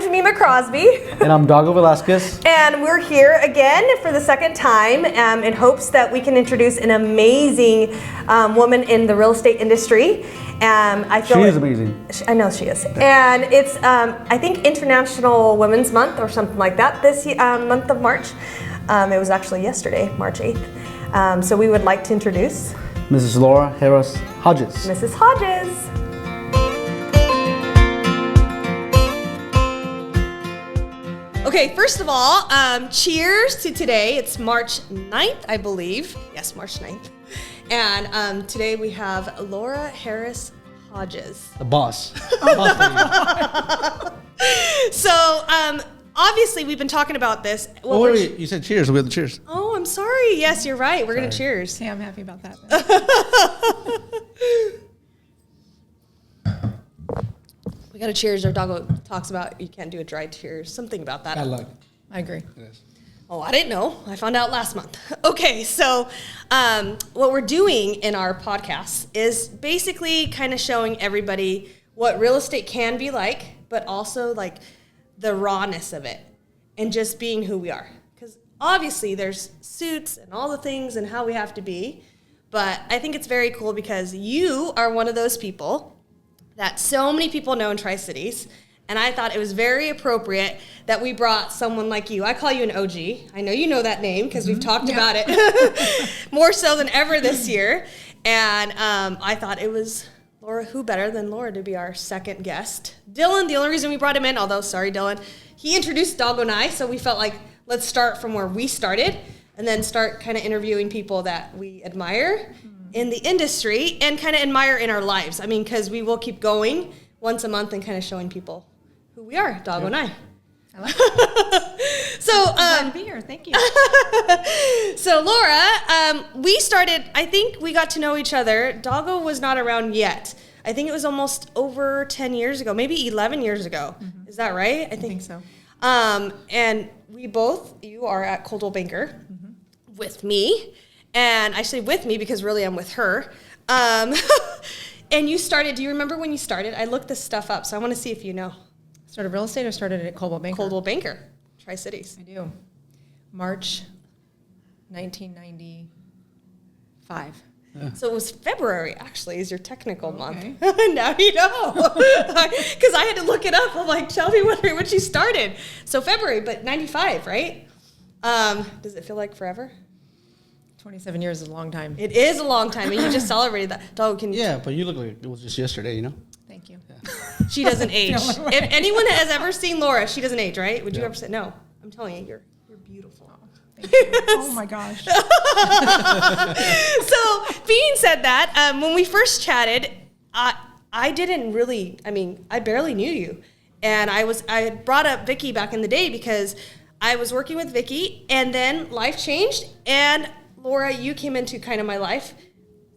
Jemima Crosby. And I'm Dago Velasquez. And we're here again for the second time in hopes that we can introduce an amazing woman in the real estate industry. She is amazing. I know she is. And it's, I think, International Women's Month or something like that this month of March. It was actually yesterday, March 8th. So we would like to introduce Mrs. Laura Harris Hodges. Mrs. Hodges. Okay, first of all, cheers to today. It's March 9th, I believe. Yes, March 9th. And today we have Laura Harris Hodges. The boss. So, obviously, we've been talking about this. Well, wait, you said cheers. We have the cheers. Oh, I'm sorry. Yes, you're right. We're going to cheers. Yeah, I'm happy about that. We got to cheers. Our dog talks about you can't do a dry cheers. Something about that. Bad luck. I agree. Yes. Oh, I didn't know. I found out last month. Okay, so what we're doing in our podcast is basically kind of showing everybody what real estate can be like, but also like the rawness of it and just being who we are. Because obviously there's suits and all the things and how we have to be, but I think it's very cool because you are one of those people that so many people know in Tri-Cities. And I thought it was very appropriate that we brought someone like you. I call you an OG. I know you know that name because we've talked about it more so than ever this year. And I thought it was Laura, who better than Laura to be our second guest. Dylan, the only reason we brought him in, although sorry, Dylan, he introduced Dago and I, so we felt like let's start from where we started and then start kind of interviewing people that we admire in the industry and kind of admire in our lives. I mean, because we will keep going once a month and kind of showing people who we are, Dago and I. I like it. So, glad to be here. Thank you. So Laura, we started, I think we got to know each other. Dago was not around yet. I think it was almost over 10 years ago, maybe 11 years ago. Mm-hmm. Is that right? I think so. And we both, you are at Coldwell Banker with me. And I say with me because really I'm with her. And you started, do you remember when you started? I looked this stuff up, so I want to see if you know. Started real estate or started at Coldwell Banker? Coldwell Banker, Tri-Cities. I do. March 1995. Yeah. So it was February, actually, is your technical month. Okay. Now you know. Because I had to look it up. I'm like, tell me when she started. So February, but 95, right? Does it feel like forever? 27 years is a long time. It is a long time, and you just celebrated that. Dog, can you? Yeah, but you look like it was just yesterday, you know? Thank you. Yeah. She doesn't age. If anyone has ever seen Laura, she doesn't age, right? Would you ever say, no, I'm telling you, you're beautiful. Thank you. Oh my gosh. So, being said that, when we first chatted, I didn't really, I barely knew you. And I had brought up Vicky back in the day because I was working with Vicky, and then life changed, and Laura, you came into kind of my life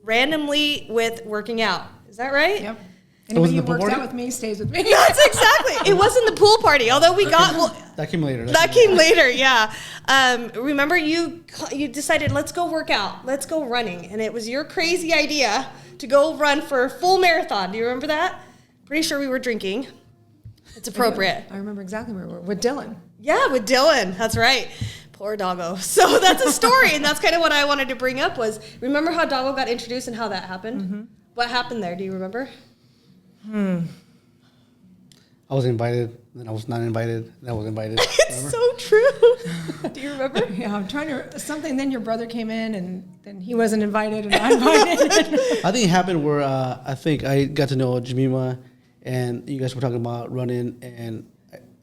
randomly with working out. Is that right? Yep. Anybody who works out with me stays with me. That's exactly. It wasn't the pool party, although we that came later. That came later, yeah. Remember, you decided, let's go work out. Let's go running. And it was your crazy idea to go run for a full marathon. Do you remember that? Pretty sure we were drinking. It's appropriate. I remember exactly where we were. With Dylan. Yeah, with Dylan. That's right. Poor Dago. So that's a story, and that's kind of what I wanted to bring up was, remember how Dago got introduced and how that happened? Mm-hmm. What happened there? Do you remember? I was invited, then I was not invited, then I was invited. It's so true. Do you remember? Yeah, I'm trying to, then your brother came in, and then he wasn't invited, and I invited. I think it happened where I think I got to know Jemima, and you guys were talking about running, and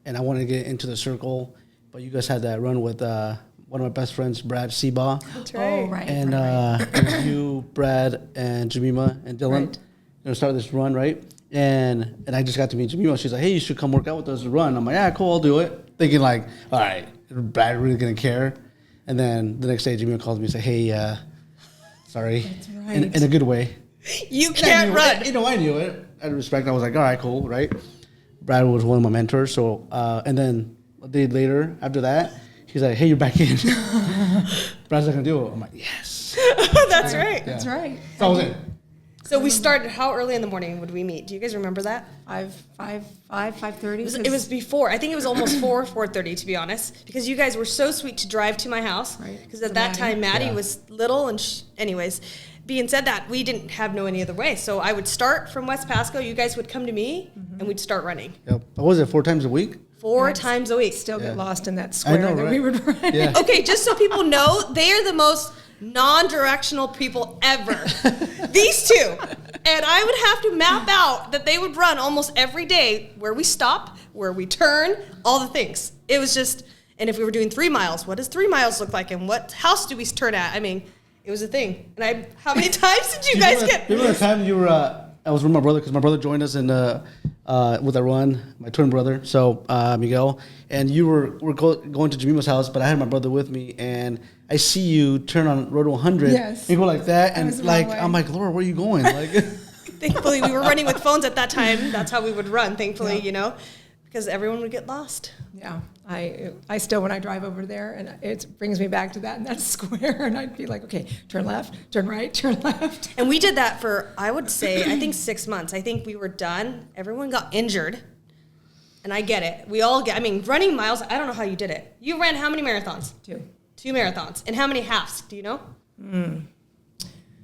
I wanted to get into the circle, but you guys had that run with one of my best friends, Brad Seabaugh. That's right. Oh, right. And it was you, Brad, and Jemima, and Dylan. Right. Start this run, right? And I just got to meet Jemima. She's like, hey, you should come work out with us to run. I'm like, yeah, cool, I'll do it. Thinking like, all right, is Brad really going to care? And then the next day, Jemima calls me and says, hey, sorry. That's right. In a good way. You can't run. I knew it. Out of respect, I was like, all right, cool, right? Brad was one of my mentors. So, and then a day later, after that, he's like, hey, you're back in. Brad's not going to do it. I'm like, yes. That's right. Yeah. That's right. So I was in. So we started, how early in the morning would we meet? Do you guys remember that? 5:30. It was before. I think it was almost 4:30 to be honest, because you guys were so sweet to drive to my house. Right. Because at that time, Maddie was little, and anyways, being said that, we didn't have no any other way. So I would start from West Pasco. You guys would come to me, and we'd start running. Yep. What was it, 4 times a week? 4 times a week. Still get lost in that square that we would run. Yeah. Okay, just so people know, they are the most non-directional people ever. These two. And I would have to map out that they would run almost every day where we stop, where we turn, all the things. It was just, and if we were doing 3 miles, what does 3 miles look like? And what house do we turn at? I mean, it was a thing. And how many times did you guys get? Remember the time you were, I was with my brother, because my brother joined us in with a run, my twin brother, so Miguel, and you were going to Jemima's house, but I had my brother with me, and I see you turn on Road 100, Yes. and go like that, That was and the wrong like, way. I'm like, Laura, where are you going? Like, Thankfully, we were running with phones at that time. That's how we would run, thankfully, you know, because everyone would get lost. Yeah, I still, when I drive over there, and it brings me back to that square, and I'd be like, okay, turn left, turn right, turn left. And we did that for, I would say, I think 6 months. I think we were done. Everyone got injured. And I get it. We all get, I mean, running miles, I don't know how you did it. You ran how many marathons? 2. 2 marathons. And how many halves? Do you know?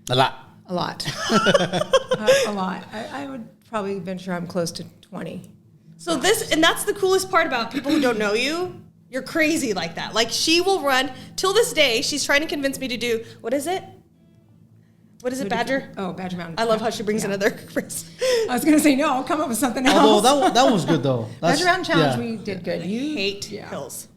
a lot. A lot. A lot. I would probably venture I'm close to 20. So and that's the coolest part about people who don't know you. You're crazy like that. Like she will run, till this day, she's trying to convince me to do, what is it? What is it, Badger? Oh, Badger Mountain. I love how she brings another. I was going to say, no, I'll come up with something else. Although that one was good, though. Badger Mountain Challenge, we did good. I hate hills.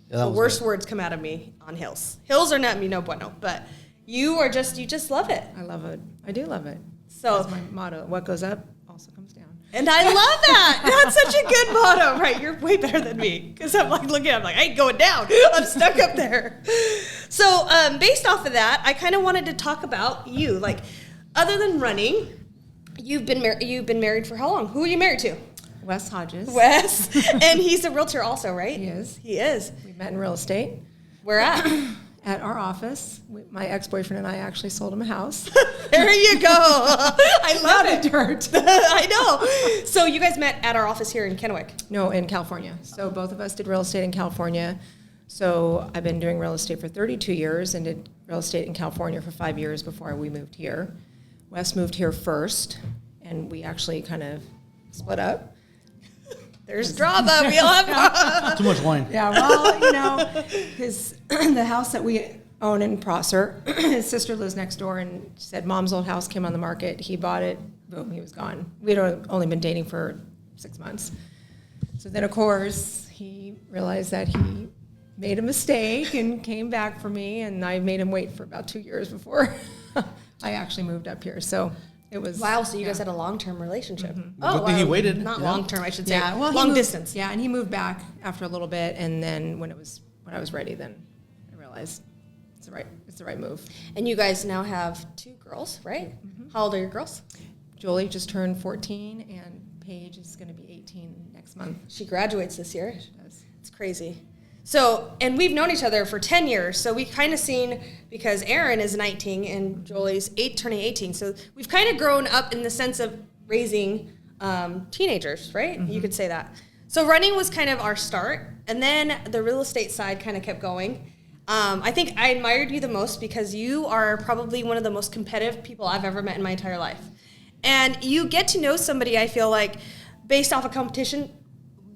Yeah, that The was worst good. words come out of me on hills. Hills are not me no bueno, but you just love it. I love it. I do love it. So That's my motto. What goes up also comes down. And I love that. That's such a good motto. Right, you're way better than me. Because I'm like looking, I'm like, I ain't going down. I'm stuck up there. So based off of that, I kind of wanted to talk about you. Like, other than running, you've been married for how long? Who are you married to? Wes Hodges. Wes. And he's a realtor also, right? He is. He is. We met in real estate. Where at? At our office. My ex-boyfriend and I actually sold him a house. There you go. I love Not it. in dirt. I know. So you guys met at our office here in Kennewick. No, in California. So both of us did real estate in California. So I've been doing real estate for 32 years and did real estate in California for 5 years before we moved here. Wes moved here first, and we actually kind of split up. There's drama. We all have Too much wine. Yeah, well, you know, the house that we own in Prosser, his sister lives next door, and she said Mom's old house came on the market. He bought it. Boom, he was gone. We'd only been dating for 6 months. So then, of course, he realized that he made a mistake and came back for me, and I made him wait for about 2 years before I actually moved up here. So it was Wow, so you guys had a long-term relationship. Good thing he waited. Not Yeah. long-term, I should say. yeah, well, he long moved- distance. Yeah, and he moved back after a little bit, and then when I was ready, then I realized it's the right move. And you guys now have 2 girls, right? How old are your girls? Jolie just turned 14, and Paige is going to be 18 next month. She graduates this year. She does. It's crazy. So, and we've known each other for 10 years, so we've kind of seen, because Erin is 19 and Jolie's turning 18, so we've kind of grown up in the sense of raising teenagers, right? You could say that. So running was kind of our start, and then the real estate side kind of kept going. I think I admired you the most because you are probably one of the most competitive people I've ever met in my entire life. And you get to know somebody, I feel like, based off a competition,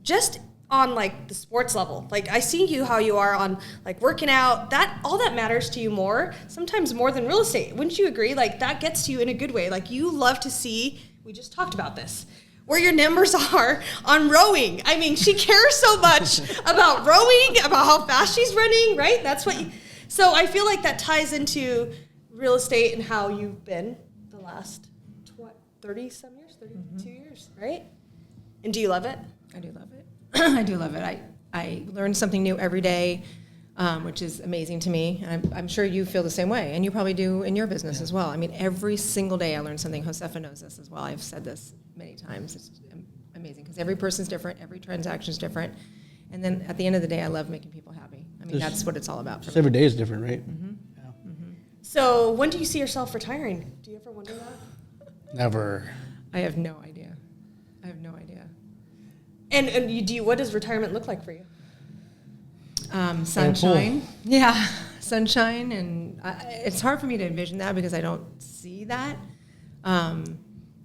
just on like the sports level. Like I see you how you are on like working out, that all that matters to you more, sometimes more than real estate. Wouldn't you agree? Like that gets to you in a good way. Like you love to see, we just talked about this, where your numbers are on rowing. I mean, she cares so much about rowing, about how fast she's running, right? That's what so I feel like that ties into real estate and how you've been the last 30 some years, 32 years, right? And do you love it? I do love it. I do love it. I learn something new every day, which is amazing to me. And I'm sure you feel the same way, and you probably do in your business as well. I mean, every single day I learn something. Josefa knows this as well. I've said this many times. It's amazing because every person's different, every transaction's different. And then at the end of the day, I love making people happy. I mean, that's what it's all about for me. Every day is different, right? So when do you see yourself retiring? Do you ever wonder that? Never. I have no idea. And what does retirement look like for you? Sunshine. Yeah, sunshine. And it's hard for me to envision that because I don't see that.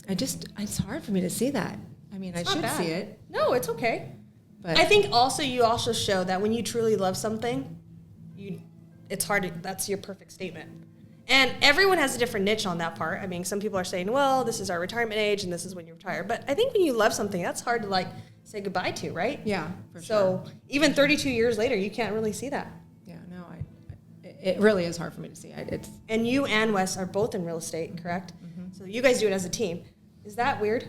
It's hard for me to see that. I mean, I should see it. No, it's okay. But I think you also show that when you truly love something, it's hard that's your perfect statement. And everyone has a different niche on that part. I mean, some people are saying, well, this is our retirement age and this is when you retire. But I think when you love something, that's hard to say goodbye to, right? Yeah, for sure. So even 32 years later, you can't really see that. Yeah, no, it really is hard for me to see. And you and Wes are both in real estate, correct? Mm-hmm. So you guys do it as a team. Is that weird?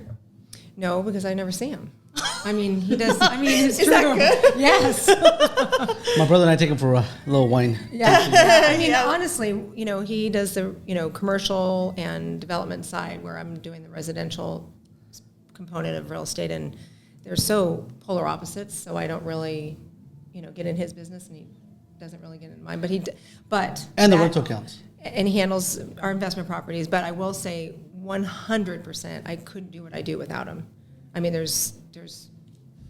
No, because I never see him. I mean, he does. I mean, it's Is true. that good? Yes. My brother and I take him for a little wine. Yeah. I mean, honestly, he does the, commercial and development side where I'm doing the residential component of real estate, and they're so polar opposites. So I don't really, get in his business, and he doesn't really get in mine. But And the rental accounts. And he handles our investment properties. But I will say, 100%, I couldn't do what I do without him. I mean, there's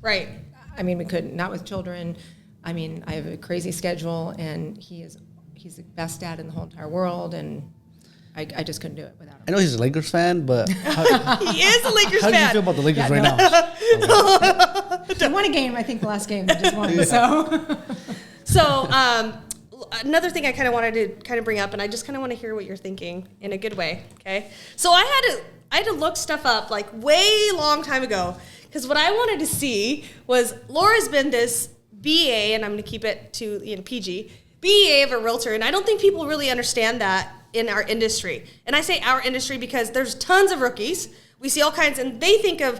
right. I mean, we couldn't, not with children. I mean, I have a crazy schedule, and he's the best dad in the whole entire world, and I just couldn't do it without him. I know he's a Lakers fan, but He is a Lakers how fan. do you feel about the Lakers right now? He won a game, I think, the last game. They just won, So another thing I kind of wanted to kind of bring up, and I just kind of want to hear what you're thinking in a good way, okay? So I had to look stuff up way long time ago, because what I wanted to see was Laura's been this BA, and I'm going to keep it to PG, BA of a realtor, and I don't think people really understand that in our industry. And I say our industry because there's tons of rookies. We see all kinds, and they think of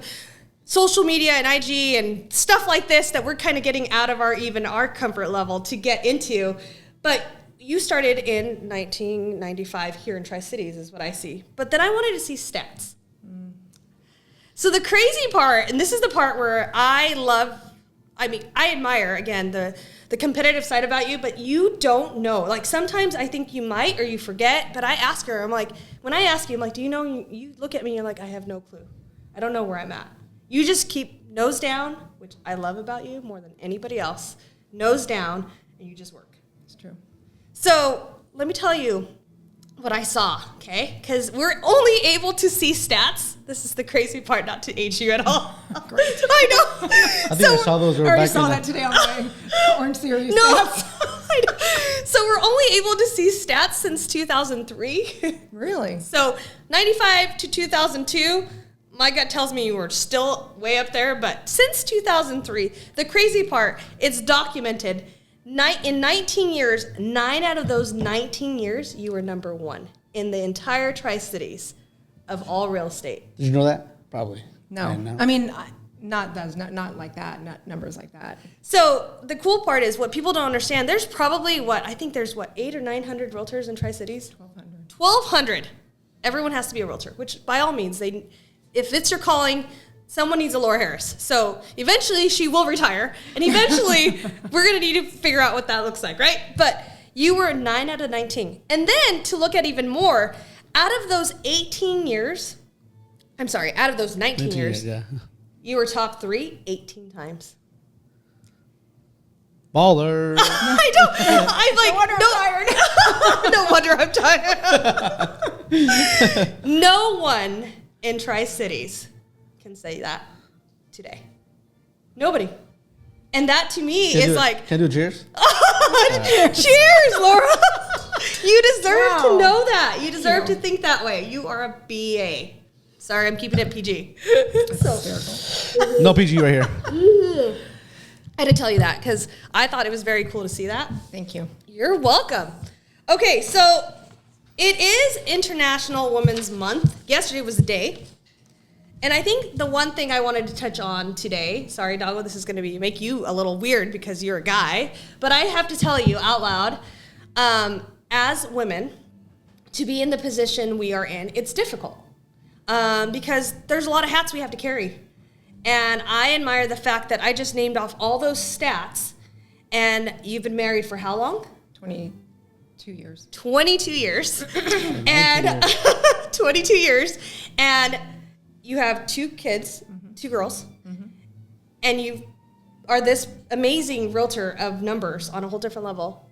social media and IG and stuff like this that we're kind of getting out of our comfort level to get into. But you started in 1995 here in Tri-Cities is what I see. But then I wanted to see stats. So the crazy part, and this is the part where I admire, again, the competitive side about you, but you don't know. Sometimes I think you might or you forget, but I ask her, I'm like, when I ask you, I'm like, do you know, you look at me and you're like, I have no clue. I don't know where I'm at. You just keep nose down, which I love about you more than anybody else, nose down, and you just work. It's true. So let me tell you what I saw, okay? Because we're only able to see stats. This is the crazy part, not to age you at all. Great. I know. I think I saw those. I already saw that today on my Orange Theory stats. I know. So we're only able to see stats since 2003. Really? So 95 to 2002, my gut tells me you were still way up there. But since 2003, the crazy part, it's documented. In 19 years, 9 out of those 19 years, you were number 1 in the entire Tri-Cities of all real estate. Did you know that? Probably. No. I mean, not like that, not numbers like that. So the cool part is what people don't understand. There's probably 800 or 900 realtors in Tri-Cities? 1,200. 1,200. Everyone has to be a realtor, which by all means, if it's your calling, someone needs a Laura Harris. So eventually she will retire, and eventually we're going to need to figure out what that looks like, right? But you were 9 out of 19. And then to look at even more, out of those 19 years, Yeah. you were top 3 18 times. Baller. I know. I'm like, no wonder I'm tired. No one in Tri-Cities can say that today. Nobody. And that to me is like... Can I do cheers? Cheers, Laura. You deserve to know that. You deserve you. to think that way. You are a BA. Sorry, I'm keeping it PG. Hysterical. No PG right here. I had to tell you that because I thought it was very cool to see that. Thank you. You're welcome. Okay, so it is International Women's Month. Yesterday was the day. And I think the one thing I wanted to touch on today, sorry, Doggo, this is going to make you a little weird because you're a guy, but I have to tell you out loud, as women, to be in the position we are in, it's difficult because there's a lot of hats we have to carry. And I admire the fact that I just named off all those stats, and you've been married for how long? 22 years. 22 years. And 22 years, and you have 2 kids, 2 girls, and you are this amazing realtor of numbers on a whole different level.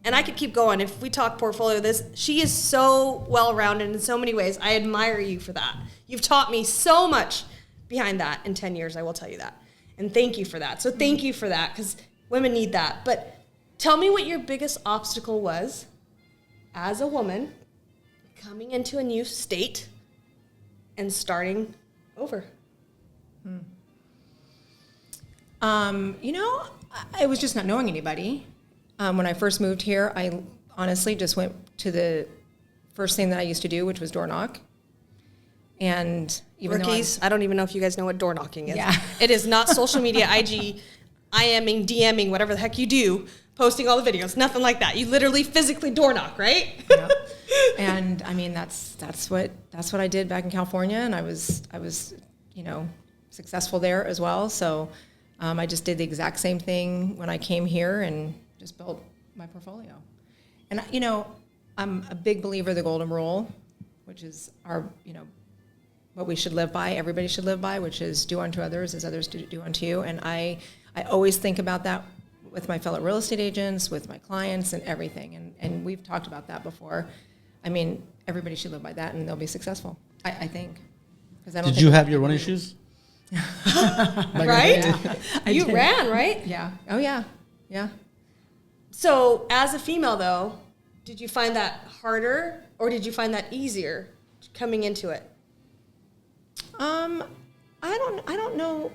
And I could keep going. If we talk portfolio, she is so well-rounded in so many ways. I admire you for that. You've taught me so much behind that in 10 years, I will tell you that. And thank you for that. So thank you for that, because women need that. But tell me what your biggest obstacle was as a woman coming into a new state and starting over. I was just not knowing anybody. When I first moved here, I honestly just went to the first thing that I used to do, which was door knock. And even Rookies, I don't even know if you guys know what door knocking is. Yeah. It is not social media, IG, IMing, DMing, whatever the heck you do, posting all the videos, nothing like that. You literally physically door knock, right? Yep. And I mean, that's what I did back in California, and I was successful there as well. So I just did the exact same thing when I came here and just built my portfolio. And I'm a big believer of the golden rule, which is what we should live by, everybody should live by, which is do unto others as others do unto you. And I always think about that with my fellow real estate agents, with my clients, and everything. And we've talked about that before. I mean, everybody should live by that, and they'll be successful, I think. Did you have your running shoes? Right? I You did. ran, right? Yeah. Oh, yeah. Yeah. So as a female, though, did you find that harder or did you find that easier coming into it? I don't know.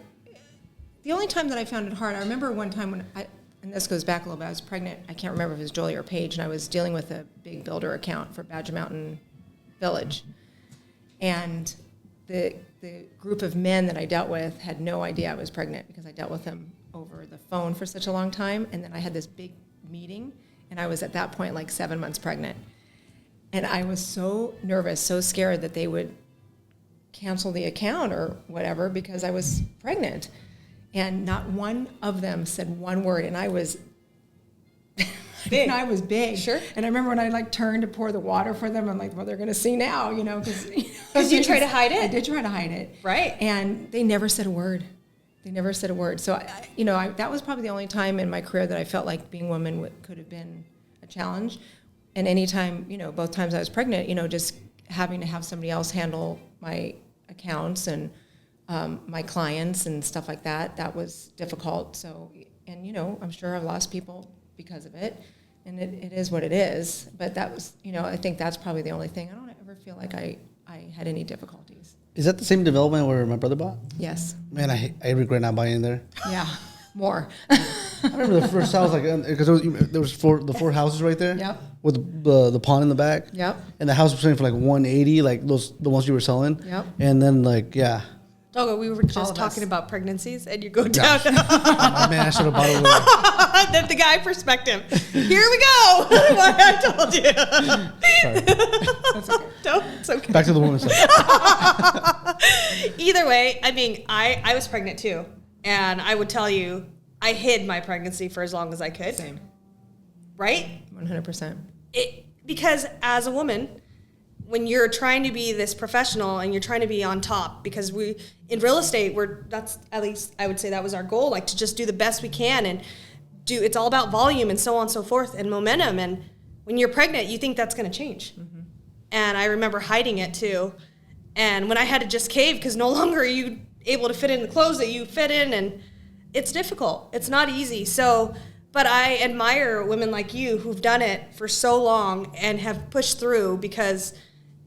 The only time that I found it hard, I remember one time when and this goes back a little bit, I was pregnant. I can't remember if it was Julie or Paige, and I was dealing with a big builder account for Badger Mountain Village. And the group of men that I dealt with had no idea I was pregnant because I dealt with them over the phone for such a long time. And then I had this big meeting, and I was at that point like 7 months pregnant. And I was so nervous, so scared that they would cancel the account or whatever because I was pregnant. And not one of them said one word, and I was big. I was big. Sure. And I remember when I turned to pour the water for them, I'm like, well, they're going to see now, because you try to hide it. I did try to hide it. Right. And they never said a word. So that was probably the only time in my career that I felt like being a woman could have been a challenge. And anytime, both times I was pregnant, just having to have somebody else handle my accounts and my clients and stuff like that, that was difficult. So, and I'm sure I've lost people because of it, and it is what it is. But that was, I think that's probably the only thing. I don't ever feel like I had any difficulties. Is that the same development where my brother bought? Yes. Man, I regret not buying there. Yeah, more. I remember the first house, because there was the four houses right there. Yep. With the pond in the back. Yep. And the house was selling for like 180, like the ones you were selling. Yep. And then yeah. Doggo, we were All just of talking us. about pregnancies, and you go down Man, I should have bought it. the guy perspective. Here we go. What I told you. Sorry. That's okay. No, it's okay. Back to the woman's side. Either way, I mean, I was pregnant too, and I would tell you, I hid my pregnancy for as long as I could. Same. Right? 100%. Because as a woman, when you're trying to be this professional and you're trying to be on top, because in real estate, that's at least I would say that was our goal, like to just do the best we can and it's all about volume and so on and so forth and momentum. And when you're pregnant, you think that's going to change. Mm-hmm. And I remember hiding it too. And when I had to just cave because no longer are you able to fit in the clothes that you fit in, and it's difficult. It's not easy. So, but I admire women like you who've done it for so long and have pushed through, because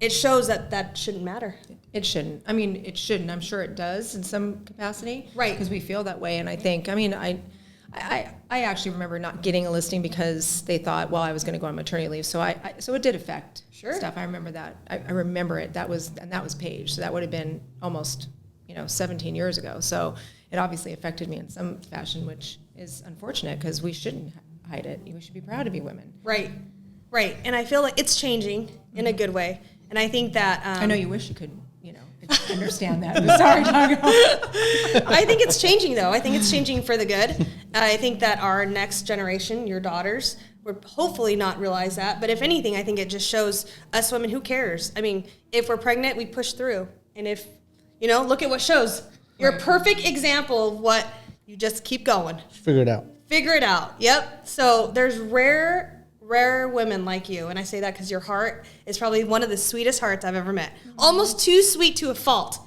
it shows that shouldn't matter. It shouldn't. I mean, it shouldn't. I'm sure it does in some capacity. Right. Because we feel that way. And I think, I actually remember not getting a listing because they thought, well, I was going to go on maternity leave. So so it did affect stuff. I remember that. I remember it. That was Paige. So that would have been almost, 17 years ago. So it obviously affected me in some fashion, which is unfortunate because we shouldn't hide it. We should be proud to be women. Right. And I feel like it's changing in a good way. And I think that... I know you wish you could, understand that. I'm sorry, Doggo. I think it's changing, though. I think it's changing for the good. I think that our next generation, your daughters, we're hopefully not realize that. But if anything, I think it just shows us women, who cares? I mean, if we're pregnant, we push through. And if, look at what shows. You're a perfect example of what you just keep going. Figure it out. Figure it out. Yep. So there's rare women like you. And I say that because your heart is probably one of the sweetest hearts I've ever met. Almost too sweet to a fault.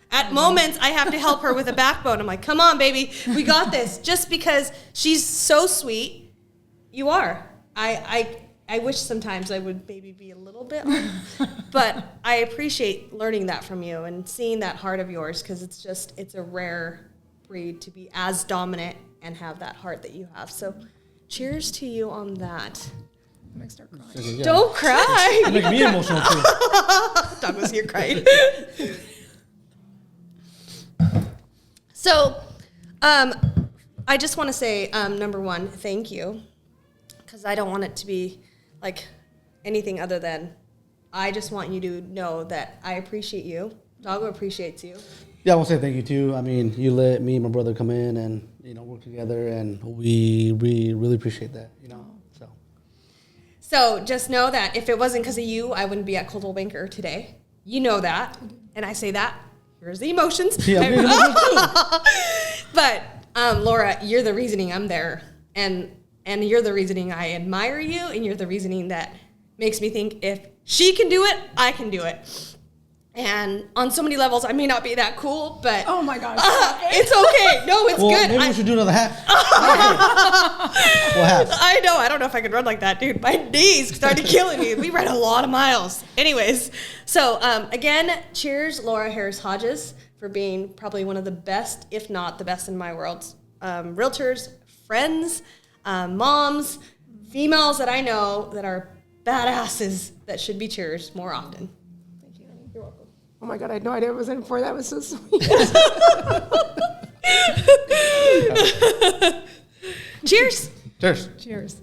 At moments, I have to help her with a backbone. I'm like, come on, baby. We got this. Just because she's so sweet, you are. I wish sometimes I would maybe be a little bit, but I appreciate learning that from you and seeing that heart of yours, because it's a rare breed to be as dominant and have that heart that you have. So cheers to you on that. I'm gonna start crying. Yeah. Don't cry. You make me emotional too. Doug was here crying. So, I just want to say, number one, thank you, because I don't want it to be like anything other than, I just want you to know that I appreciate you. Doggo appreciates you. Yeah, I want to say thank you too. I mean, you let me and my brother come in and work together, and we really appreciate that. So just know that if it wasn't because of you, I wouldn't be at Coldwell Banker today. You know that, and I say that. Here's the emotions. Yeah, me too. But Laura, you're the reasoning I'm there, and you're the reasoning I admire you, and you're the reasoning that makes me think if she can do it, I can do it. And on so many levels, I may not be that cool, but Oh my gosh. it's okay. No, it's good. Maybe we should do another half. What half? I know. I don't know if I could run like that, dude. My knees started killing me. We ran a lot of miles. Anyways, so again, cheers, Laura Harris Hodges, for being probably one of the best, if not the best in my world. Realtors, friends, moms, females that I know that are badasses that should be cheers more often. Thank you, honey. You're welcome. Oh my God, I had no idea it was in for. That was so sweet. Cheers. Cheers. Cheers.